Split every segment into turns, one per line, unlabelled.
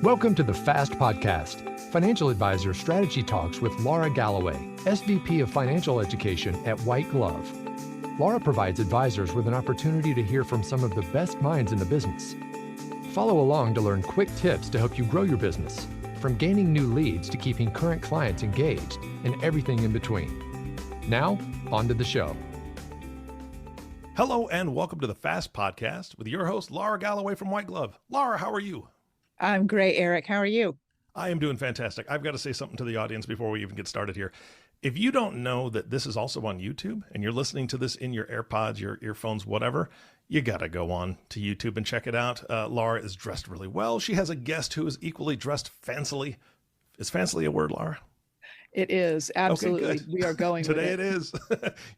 Welcome to the FAST Podcast, Financial Advisor Strategy Talks with Lara Galloway, SVP of Financial Education at White Glove. Lara provides advisors with an opportunity to hear from some of the best minds in the business. Follow along to learn quick tips to help you grow your business, from gaining new leads to keeping current clients engaged, and everything in between. Now, on to the show.
Hello and welcome to the FAST Podcast with your host, Lara Galloway from White Glove. Lara, how are you?
I'm great, Eric. How are you?
I am doing fantastic. I've got to say something to the audience before we even get started here. If you don't know that this is also on YouTube and you're listening to this in your AirPods, your earphones, whatever, you got to go on to YouTube and check it out. Lara is dressed really well. She has a guest who is equally dressed fancily. Is fancily a word, Lara?
It is. Absolutely.
Okay,
we are going
today
with it.
It is.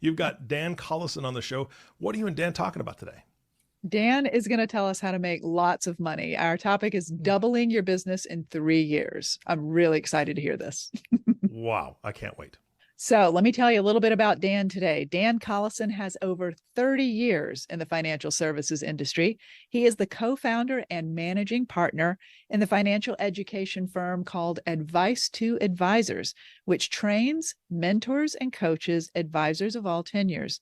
You've got Dan Collison on the show. What are you and Dan talking about today?
Dan is going to tell us how to make lots of money. Our topic is doubling your business in 3 years. I'm really excited to hear this.
Wow. I can't wait.
So let me tell you a little bit about Dan today. Dan Collison has over 30 years in the financial services industry. He is the co-founder and managing partner in the financial education firm called Advice to Advisors, which trains, mentors, and coaches advisors of all tenures.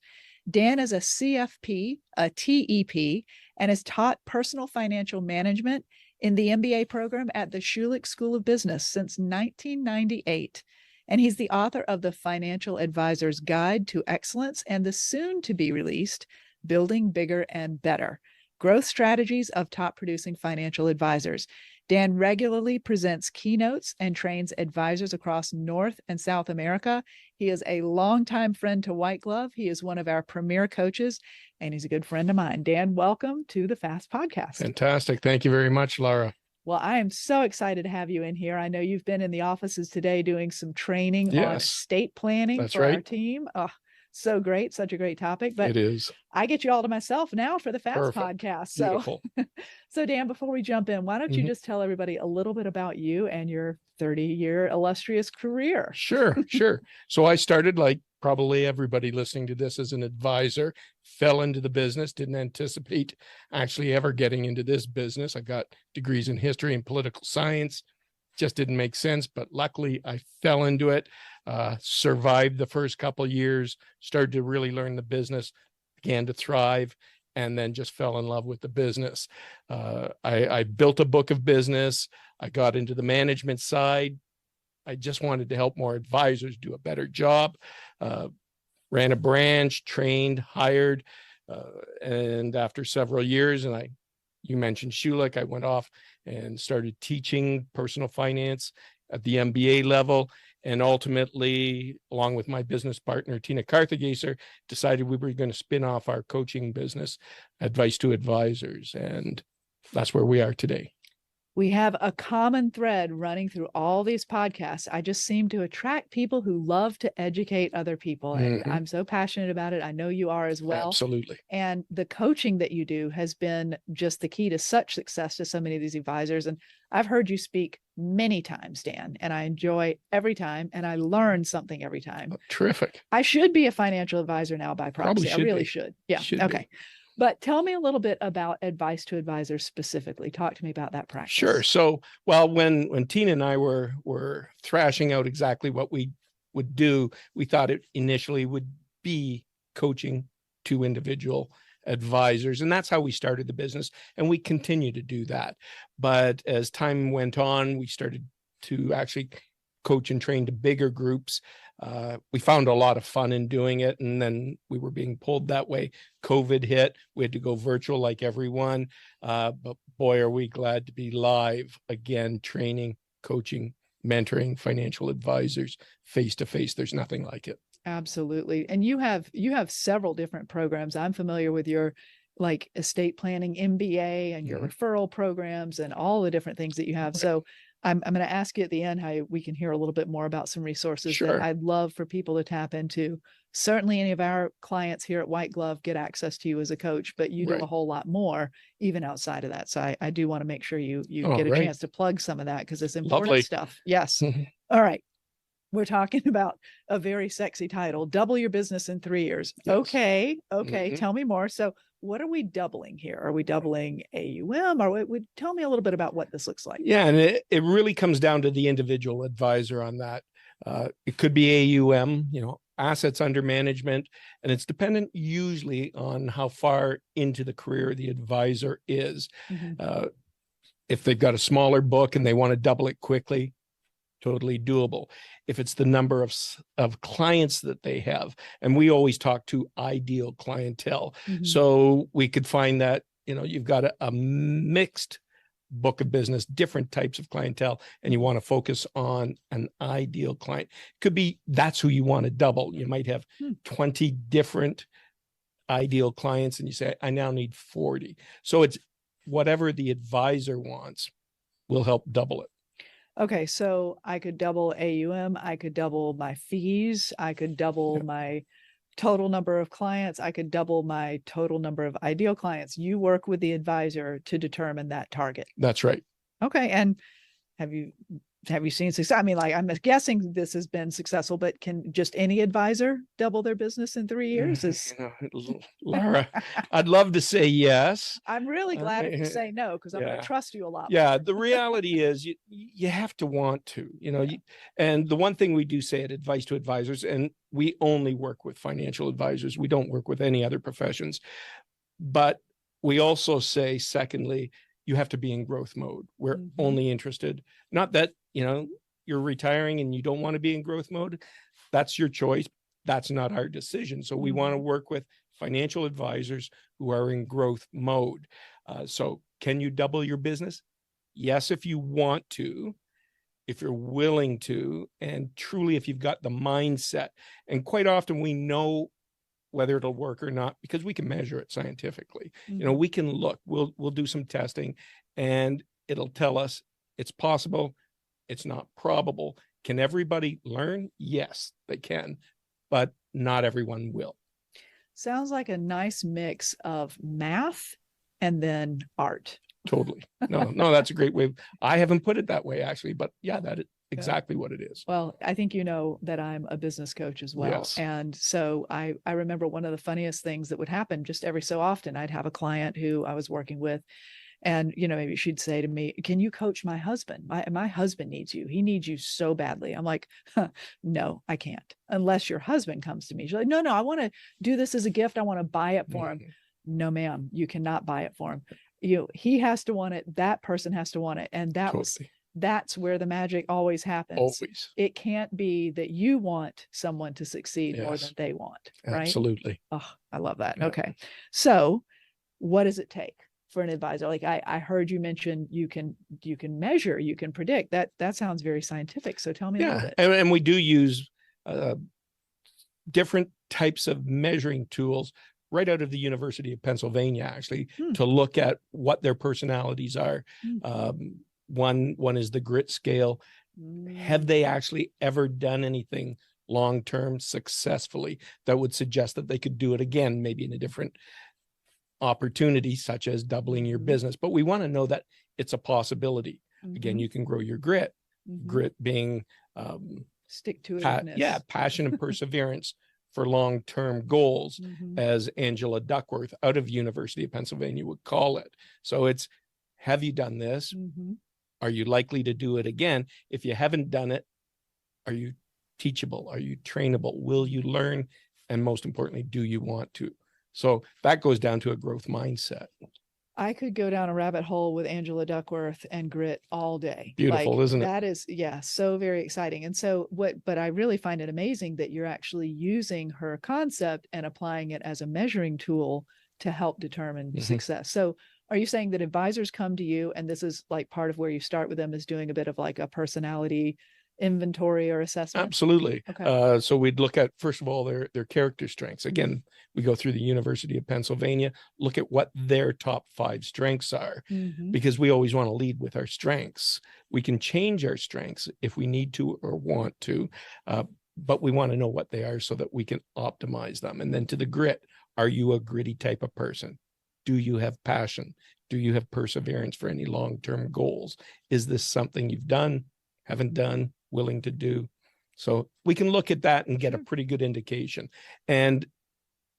Dan is a CFP, a TEP, and has taught personal financial management in the MBA program at the Schulich School of Business since 1998. And he's the author of the Financial Advisor's Guide to Excellence and the soon-to-be-released Building Bigger and Better: Growth Strategies of Top Producing Financial Advisors. Dan regularly presents keynotes and trains advisors across North and South America. He is a longtime friend to White Glove. He is one of our premier coaches, and he's a good friend of mine. Dan, welcome to the FAST Podcast.
Fantastic. Thank you very much, Lara.
Well, I am so excited to have you in here. I know you've been in the offices today doing some training on estate planning for our team. Oh, so great. Such a great topic. But
it is.
I get you all to myself now for the FAST
Perfect.
Podcast. So, so Dan, before we jump in, why don't you just tell everybody a little bit about you and your 30-year illustrious career?
Sure. So I started, like probably everybody listening to this, as an advisor, fell into the business, didn't anticipate actually ever getting into this business. I got degrees in history and political science. Just didn't make sense, but luckily I fell into it, survived the first couple of years, started to really learn the business, began to thrive, and then just fell in love with the business. I built a book of business. I got into the management side. I just wanted to help more advisors do a better job. Ran a branch, trained, hired, and after several years, you mentioned Schulich, I went off and started teaching personal finance at the MBA level. And ultimately, along with my business partner, Tina Carthageser, decided we were going to spin off our coaching business, Advice to Advisors. And that's where we are today.
We have a common thread running through all these podcasts. I just seem to attract people who love to educate other people. And I'm so passionate about it. I know you are as well.
Absolutely.
And the coaching that you do has been just the key to such success to so many of these advisors. And I've heard you speak many times, Dan, and I enjoy every time, and I learn something every time.
Oh, terrific.
I should be a financial advisor now by proxy. I really should. Yeah. Okay. But tell me a little bit about Advice to Advisors specifically. Talk to me about that practice.
Sure. So, well, when Tina and I were thrashing out exactly what we would do, we thought it initially would be coaching to individual advisors. And that's how we started the business. And we continue to do that. But as time went on, we started to actually coach and train to bigger groups. We found a lot of fun in doing it, and then we were being pulled that way. COVID hit. We had to go virtual like everyone. But boy, are we glad to be live again, training, coaching, mentoring financial advisors face to face. There's nothing like it.
Absolutely. And you have several different programs. I'm familiar with your like estate planning MBA and your referral programs and all the different things that you have. So I'm going to ask you at the end how we can hear a little bit more about some resources that I'd love for people to tap into. Certainly any of our clients here at White Glove get access to you as a coach, but you do a whole lot more even outside of that. So I do want to make sure you get a chance to plug some of that because it's important stuff. Yes. All right. We're talking about a very sexy title, Double Your Business in 3 Years. Yes. Okay. Tell me more. So what are we doubling here? Are we doubling AUM? Or tell me a little bit about what this looks like.
Yeah, and it really comes down to the individual advisor on that. It could be AUM, assets under management, and it's dependent usually on how far into the career the advisor is. If they've got a smaller book and they want to double it quickly, totally doable. If it's the number of clients that they have, and we always talk to ideal clientele. So we could find that, you've got a mixed book of business, different types of clientele, and you want to focus on an ideal client. Could be that's who you want to double. You might have 20 different ideal clients and you say, I now need 40. So it's whatever the advisor wants will help double it.
Okay, so I could double AUM, I could double my fees, I could double my total number of clients, I could double my total number of ideal clients. You work with the advisor to determine that target.
That's right.
Okay, and have you seen success? I mean, like, I'm guessing this has been successful, but can just any advisor double their business in 3 years?
Lara, I'd love to say yes.
I'm really glad if you say no, because I'm going to trust you a lot.
Yeah, the reality is you have to want to, and the one thing we do say at Advice to Advisors, and we only work with financial advisors, we don't work with any other professions, but we also say, secondly, you have to be in growth mode. We're only interested, not that, you're retiring and you don't want to be in growth mode. That's your choice. That's not our decision. So we want to work with financial advisors who are in growth mode. So can you double your business? Yes, if you want to, if you're willing to, and truly if you've got the mindset. And quite often we know whether it'll work or not because we can measure it scientifically. We can look, we'll do some testing and it'll tell us it's possible, it's not probable. Can everybody learn? Yes, they can, but not everyone will.
Sounds like a nice mix of math and then art.
Totally. No, that's a great way. I haven't put it that way actually, but yeah, that is exactly what it is.
Well, I think you know that I'm a business coach as well.
Yes.
And so I remember one of the funniest things that would happen just every so often. I'd have a client who I was working with and, maybe she'd say to me, can you coach my husband? My husband needs you. He needs you so badly. I'm like, no, I can't unless your husband comes to me. She's like, no, I want to do this as a gift. I want to buy it for him. No, ma'am, you cannot buy it for him. He has to want it. That person has to want it. And that's where the magic always happens.
Always.
It can't be that you want someone to succeed more than they want, right?
Absolutely.
Oh, I love that. Yeah. Okay. So what does it take for an advisor? Like I heard you mention you can measure, you can predict. That sounds very scientific. So tell me a little bit.
And we do use different types of measuring tools right out of the University of Pennsylvania, actually, to look at what their personalities are. One is the grit scale. Have they actually ever done anything long-term successfully that would suggest that they could do it again, maybe in a different opportunity, such as doubling your business? But we want to know that it's a possibility. Again, you can grow your grit. Grit being
stick-to-itiveness.
Passion and perseverance for long-term goals, as Angela Duckworth out of University of Pennsylvania would call it. So it's, have you done this? Are you likely to do it again? If you haven't done it, are you teachable? Are you trainable? Will you learn? And most importantly, do you want to? So that goes down to a growth mindset.
I could go down a rabbit hole with Angela Duckworth and grit all day.
Beautiful, isn't it?
That is, so very exciting. And so but I really find it amazing that you're actually using her concept and applying it as a measuring tool to help determine success. So are you saying that advisors come to you and this is like part of where you start with them is doing a bit of like a personality inventory or assessment?
Absolutely.
Okay.
So we'd look at, first of all, their character strengths. Again, we go through the University of Pennsylvania, look at what their top 5 strengths are, because we always want to lead with our strengths. We can change our strengths if we need to or want to, but we want to know what they are so that we can optimize them. And then to the grit, are you a gritty type of person? Do you have passion? Do you have perseverance for any long-term goals? Is this something you've done, haven't done, willing to do? So we can look at that and get a pretty good indication. And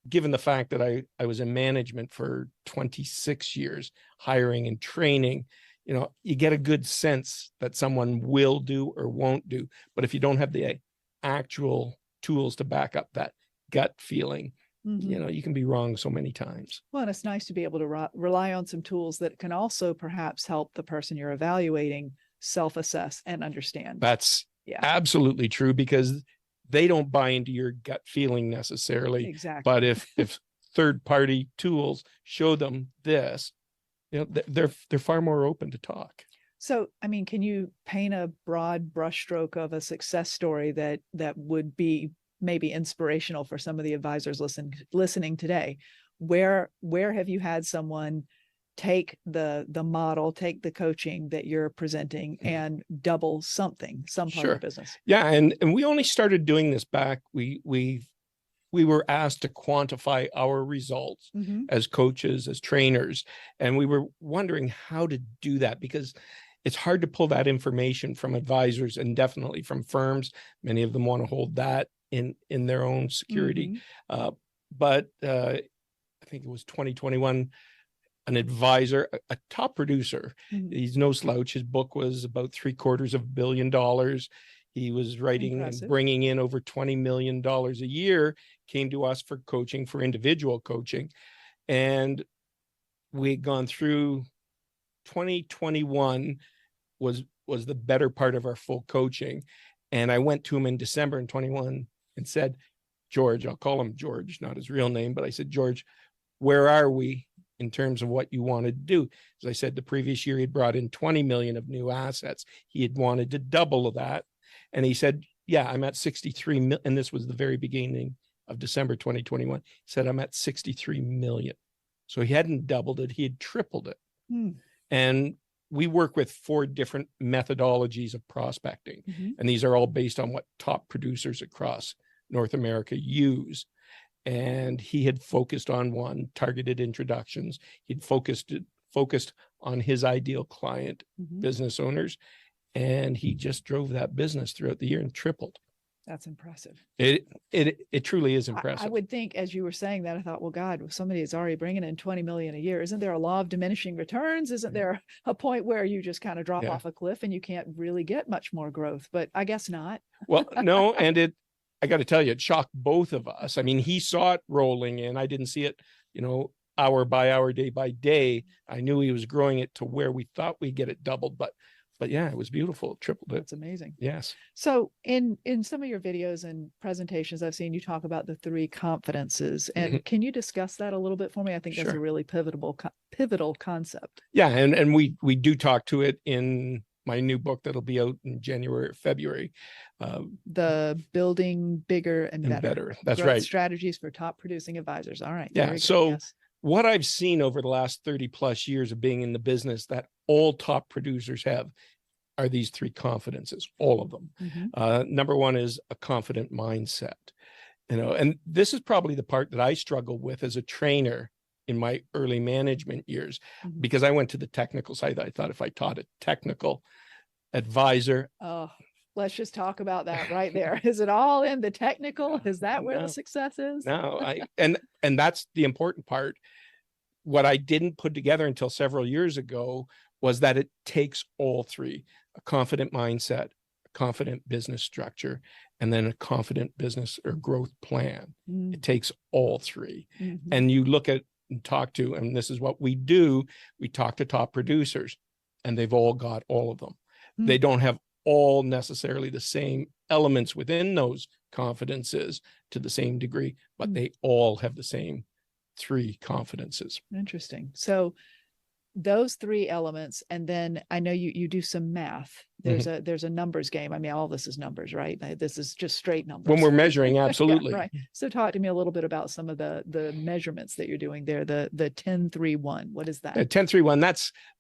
given the fact that I was in management for 26 years, hiring and training, you get a good sense that someone will do or won't do. But if you don't have the actual tools to back up that gut feeling, you can be wrong so many times.
Well, and it's nice to be able to rely on some tools that can also perhaps help the person you're evaluating self-assess and understand.
That's absolutely true, because they don't buy into your gut feeling necessarily.
Exactly.
But if third-party tools show them this, they're far more open to talk.
So, I mean, can you paint a broad brushstroke of a success story that would be maybe inspirational for some of the advisors listening today? Where have you had someone take the model, take the coaching that you're presenting and double some part of the business?
Yeah. And we only started doing this back. We were asked to quantify our results as coaches, as trainers. And we were wondering how to do that, because it's hard to pull that information from advisors and definitely from firms. Many of them want to hold that in their own security. But I think it was 2021, an advisor, a top producer. He's no slouch. His book was about $750 million. He was writing and bringing in over $20 million a year, came to us for coaching, for individual coaching. And we had gone through 2021 was the better part of our full coaching. And I went to him in December in 21 and said, George, I'll call him George, not his real name, but I said, George, where are we in terms of what you wanted to do? As I said, the previous year he'd brought in 20 million of new assets. He had wanted to double that. And he said, yeah, I'm at 63 million. And this was the very beginning of December 2021. He said, I'm at 63 million. So he hadn't doubled it, he had tripled it. And we work with 4 different methodologies of prospecting. And these are all based on what top producers across North America use. And he had focused on one, targeted introductions. He'd focused on his ideal client, business owners, and he just drove that business throughout the year and tripled.
That's impressive.
It truly is impressive.
I would think, as you were saying that, I thought, well, God, if somebody is already bringing in 20 million a year, isn't there a law of diminishing returns? Isn't there a point where you just kind of drop off a cliff and you can't really get much more growth? But I guess not.
Well, no, and I got to tell you, it shocked both of us. I mean, he saw it rolling in. I didn't see it, hour by hour, day by day. I knew he was growing it to where we thought we'd get it doubled, but yeah, it was beautiful. It tripled it.
That's amazing.
Yes.
So in some of your videos and presentations I've seen, you talk about the 3 confidences. And can you discuss that a little bit for me? I think that's a really pivotal concept.
Yeah. And we do talk to it in my new book that'll be out in January or February.
The Building Bigger and Better.
That's
Growth
right.
Strategies for Top Producing Advisors. All right.
Yeah. So what I've seen over the last 30 plus years of being in the business that all top producers have are these 3 confidences, all of them. Number 1 is a confident mindset, and this is probably the part that I struggled with as a trainer in my early management years, because I went to the technical side. I thought if I taught a technical advisor.
Oh, let's just talk about that right there. Is it all in the technical? Is that where the success is?
No, and that's the important part. What I didn't put together until several years ago was that it takes all 3: a confident mindset, a confident business structure, and then a confident business or growth plan. It takes all 3. And you look at and talk to, and this is what we do, we talk to top producers, and they've all got all of them. They don't have all necessarily the same elements within those confidences to the same degree, but they all have the same 3 confidences.
Interesting. So those 3 elements, and then I know you do some math. There's a numbers game. I mean, all this is numbers, right? This is just straight numbers.
When we're measuring, absolutely.
Right. So talk to me a little bit about some of the measurements that you're doing there. The 10-3-1. What is that?
10-3-1.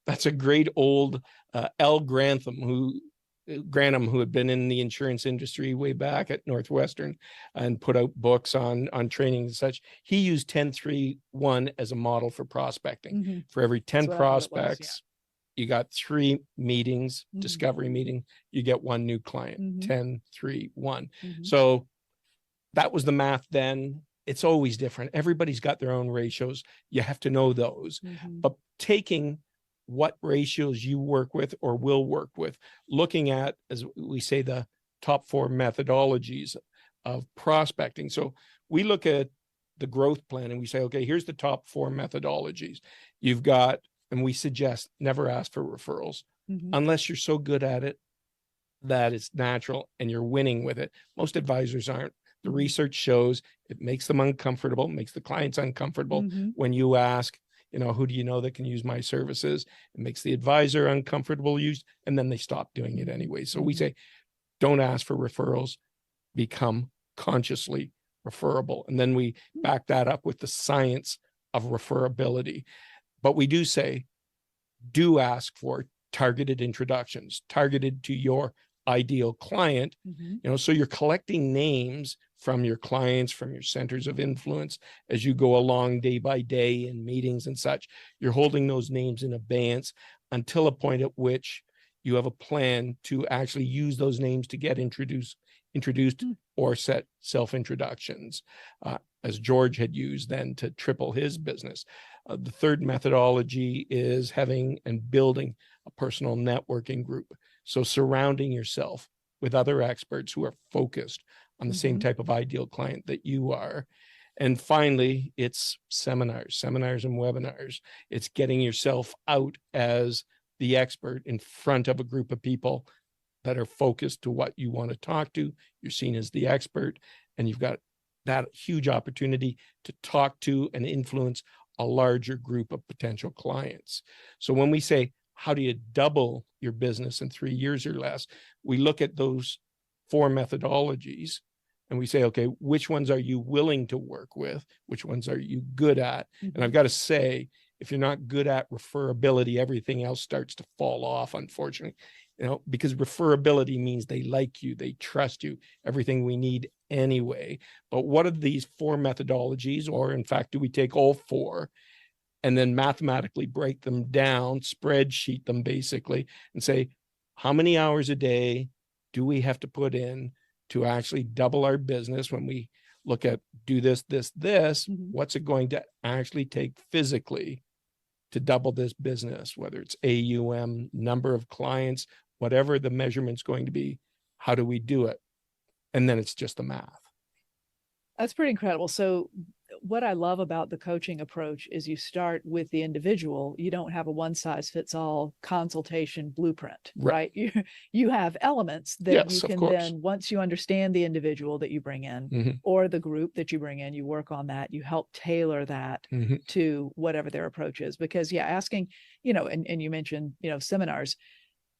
That's a great old L. Grantham, who had been in the insurance industry way back at Northwestern and put out books on training and such. He used 10-3-1 as a model for prospecting. For every 10 prospects, you got 3 meetings, discovery meeting, you get 1 new client, 10-3-1. So that was the math then. it's always different. Everybody's got their own ratios. You have to know those. But taking what ratios you work with or will work with, looking at, as we say, the top 4 methodologies of prospecting. So we look at the growth plan and we say, okay, here's the top 4 methodologies. You've got, and we suggest never ask for referrals unless you're so good at it that it's natural and you're winning with it. Most advisors aren't. The research shows it makes them uncomfortable, makes the clients uncomfortable when you ask, you know, who do you know that can use my services? It makes the advisor uncomfortable use, and then they stop doing it anyway. So we say, don't ask for referrals, become consciously referable. And then we back that up with the science of referability. But we do say, do ask for targeted introductions, targeted to your ideal client, you know, so you're collecting names from your clients, from your centers of influence as you go along day by day in meetings and such. You're holding those names in abeyance until a point at which you have a plan to actually use those names to get introduced or set self-introductions, as George had used then to triple his business. The third methodology is having and building a personal networking group. So surrounding yourself with other experts who are focused on the same type of ideal client that you are. And finally, it's seminars and webinars. It's getting yourself out as the expert in front of a group of people that are focused to what you want to talk to. You're seen as the expert, and you've got that huge opportunity to talk to and influence a larger group of potential clients. So when we say, how do you double your business in 3 years or less? We look at those 4 methodologies and we say, okay, which ones are you willing to work with? Which ones are you good at? And I've got to say, if you're not good at referability, everything else starts to fall off, unfortunately, you know, because referability means they like you, they trust you, everything we need anyway. But what are these 4 methodologies, or in fact, do we take all 4 and then mathematically break them down, spreadsheet them basically, and say, how many hours a day do we have to put in to actually double our business? When we look at do this, what's it going to actually take physically to double this business, whether it's AUM, number of clients, whatever the measurement's going to be, how do we do it? And then it's just the math.
That's pretty incredible. So what I love about the coaching approach is you start with the individual. You don't have a one size fits all consultation blueprint, right? You have elements that you can then, once you understand the individual that you bring in or the group that you bring in, you work on that, you help tailor that to whatever their approach is. Because asking, and you mentioned, seminars,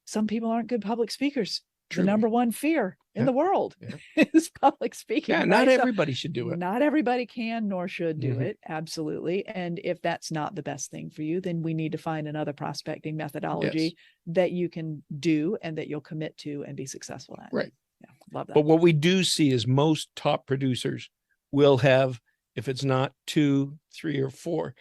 some people aren't good public speakers. True. The number one fear in the world is public speaking.
Yeah, not everybody should do it.
Not everybody can nor should do it. Absolutely. And if that's not the best thing for you, then we need to find another prospecting methodology that you can do and that you'll commit to and be successful at.
Right.
Yeah, love that.
But what we do see is most top producers will have, if it's not 2, 3, or 4,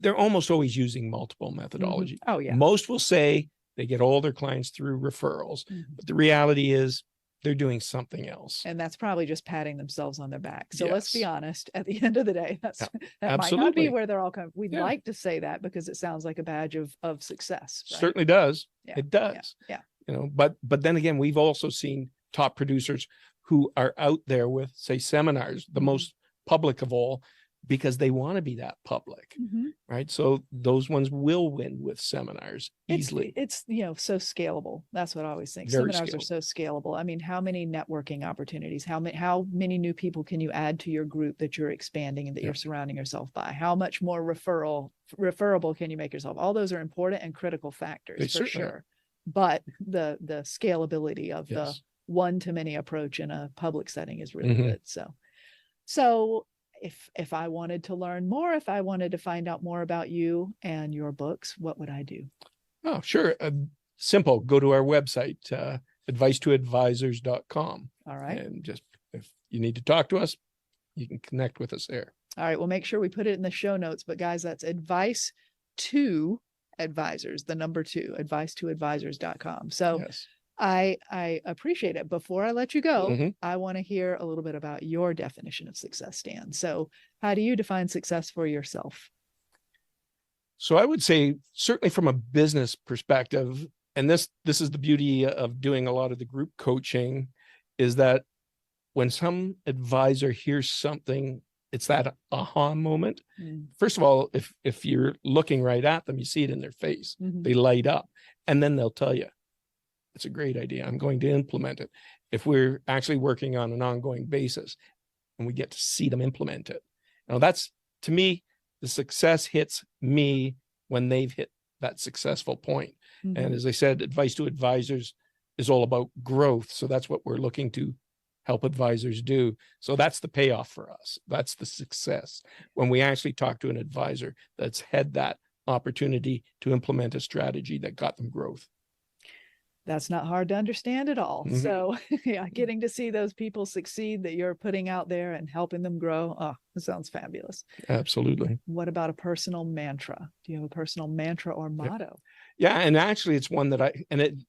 they're almost always using multiple methodology.
Oh, yeah.
Most will say they get all their clients through referrals, but the reality is they're doing something else.
And that's probably just patting themselves on their back. So let's be honest, at the end of the day, that might not be where they're all coming. We'd like to say that because it sounds like a badge of success. Right?
Certainly does.
Yeah.
It does.
Yeah.
But then again, we've also seen top producers who are out there with, say, seminars, the most public of all, because they want to be that public, right? So those ones will win with seminars easily.
It's so scalable. That's what I always think.
Very
Seminars
scalable.
are so scalable. I mean, how many networking opportunities, how many new people can you add to your group that you're expanding and that you're surrounding yourself by? How much more referable can you make yourself? All those are important and critical factors for sure. But the scalability of the one-to-many approach in a public setting is really good. So if I wanted to learn more, if I wanted to find out more about you and your books, what would I do?
Oh, sure. Simple. Go to our website, advicetoadvisors.com.
All right.
And just, if you need to talk to us, you can connect with us there.
All right. We'll make sure we put it in the show notes. But guys, that's advice to advisors, the number 2, advicetoadvisors.com. So I appreciate it. Before I let you go,
Mhm.
I want to hear a little bit about your definition of success, Dan. So how do you define success for yourself?
So I would say, certainly from a business perspective, and this is the beauty of doing a lot of the group coaching, is that when some advisor hears something, it's that aha moment. First of all, if you're looking right at them, you see it in their face. They light up, and then they'll tell you, it's a great idea, I'm going to implement it. If we're actually working on an ongoing basis and we get to see them implement it. Now that's, to me, the success hits me when they've hit that successful point. And as I said, advice to advisors is all about growth. So that's what we're looking to help advisors do. So that's the payoff for us. That's the success. When we actually talk to an advisor that's had that opportunity to implement a strategy that got them growth.
That's not hard to understand at all. So yeah, getting to see those people succeed that you're putting out there and helping them grow. Oh, that sounds fabulous.
Absolutely.
What about a personal mantra? Do you have a personal mantra or motto?
Yeah. And actually it's one that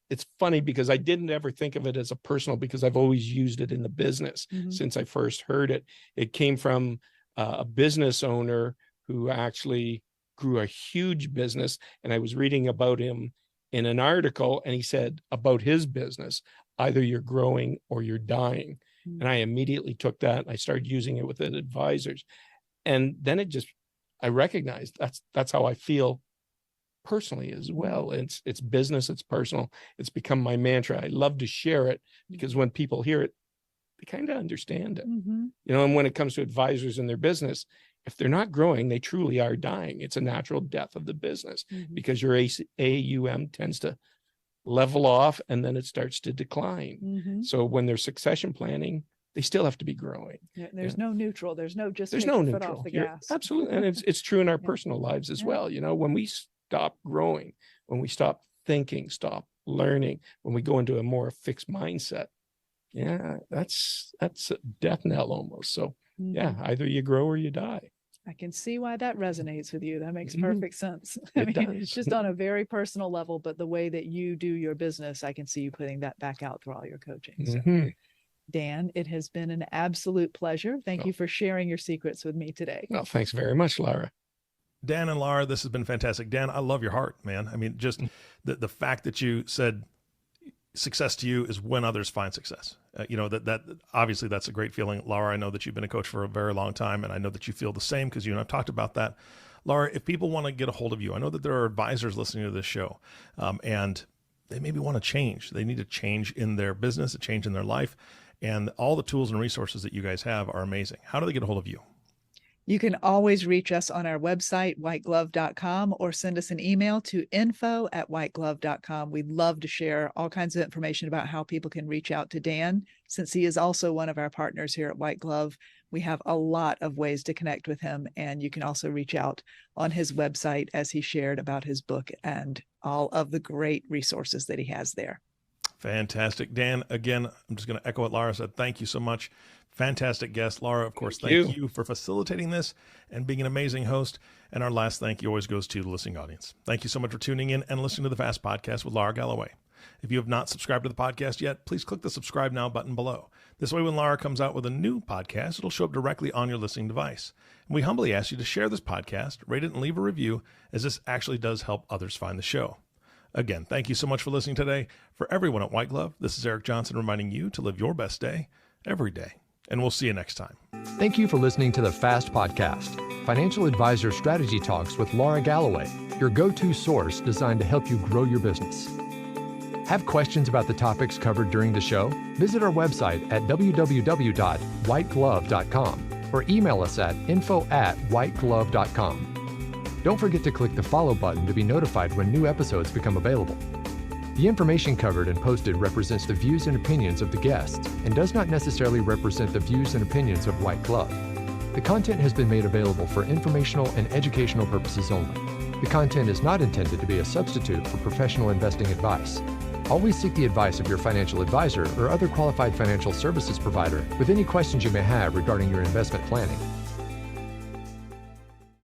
it's funny because I didn't ever think of it as a personal, because I've always used it in the business since I first heard it. It came from a business owner who actually grew a huge business. And I was reading about him in an article, and he said about his business, either you're growing or you're dying. And I immediately took that and I started using it with advisors. And then I recognized that's how I feel personally as well. It's business, it's personal. It's become my mantra. I love to share it because when people hear it, they kind of understand it. And when it comes to advisors in their business, if they're not growing, they truly are dying. It's a natural death of the business because your AUM tends to level off and then it starts to decline. So when they're succession planning, they still have to be growing.
There's no neutral. There's no
foot off the gas. Absolutely. And it's true in our personal lives as well. When we stop growing, when we stop thinking, stop learning, when we go into a more fixed mindset, that's a death knell almost. So either you grow or you die.
I can see why that resonates with you. That makes perfect sense. I mean, just on a very personal level, but the way that you do your business, I can see you putting that back out through all your coaching. So, Dan, it has been an absolute pleasure. Thank you for sharing your secrets with me today.
Well, thanks very much, Lara.
Dan and Lara, this has been fantastic. Dan, I love your heart, man. I mean, just the fact that you said success to you is when others find success. That obviously that's a great feeling. Lara, I know that you've been a coach for a very long time, and I know that you feel the same because you and I've talked about that. Lara, if people want to get a hold of you, I know that there are advisors listening to this show, and they maybe want to change. They need a change in their business, a change in their life, and all the tools and resources that you guys have are amazing. How do they get a hold of you?
You can always reach us on our website, whiteglove.com, or send us an email to info@whiteglove.com. We'd love to share all kinds of information about how people can reach out to Dan. Since he is also one of our partners here at White Glove, we have a lot of ways to connect with him. And you can also reach out on his website as he shared about his book and all of the great resources that he has there.
Fantastic. Dan, again, I'm just going to echo what Lara said. Thank you so much. Fantastic guest. Lara, of course, thank you for facilitating this and being an amazing host. And our last thank you always goes to the listening audience. Thank you so much for tuning in and listening to the Fast Podcast with Lara Galloway. If you have not subscribed to the podcast yet, please click the subscribe now button below. This way, when Lara comes out with a new podcast, it'll show up directly on your listening device. And we humbly ask you to share this podcast, rate it, and leave a review, as this actually does help others find the show. Again, thank you so much for listening today. For everyone at White Glove, this is Eric Johnson reminding you to live your best day every day. And we'll see you next time.
Thank you for listening to the FAST Podcast, Financial Advisor Strategy Talks with Lara Galloway, your go-to source designed to help you grow your business. Have questions about the topics covered during the show? Visit our website at www.whiteglove.com or email us at info@whiteglove.com. Don't forget to click the follow button to be notified when new episodes become available. The information covered and posted represents the views and opinions of the guests and does not necessarily represent the views and opinions of White Glove. The content has been made available for informational and educational purposes only. The content is not intended to be a substitute for professional investing advice. Always seek the advice of your financial advisor or other qualified financial services provider with any questions you may have regarding your investment planning.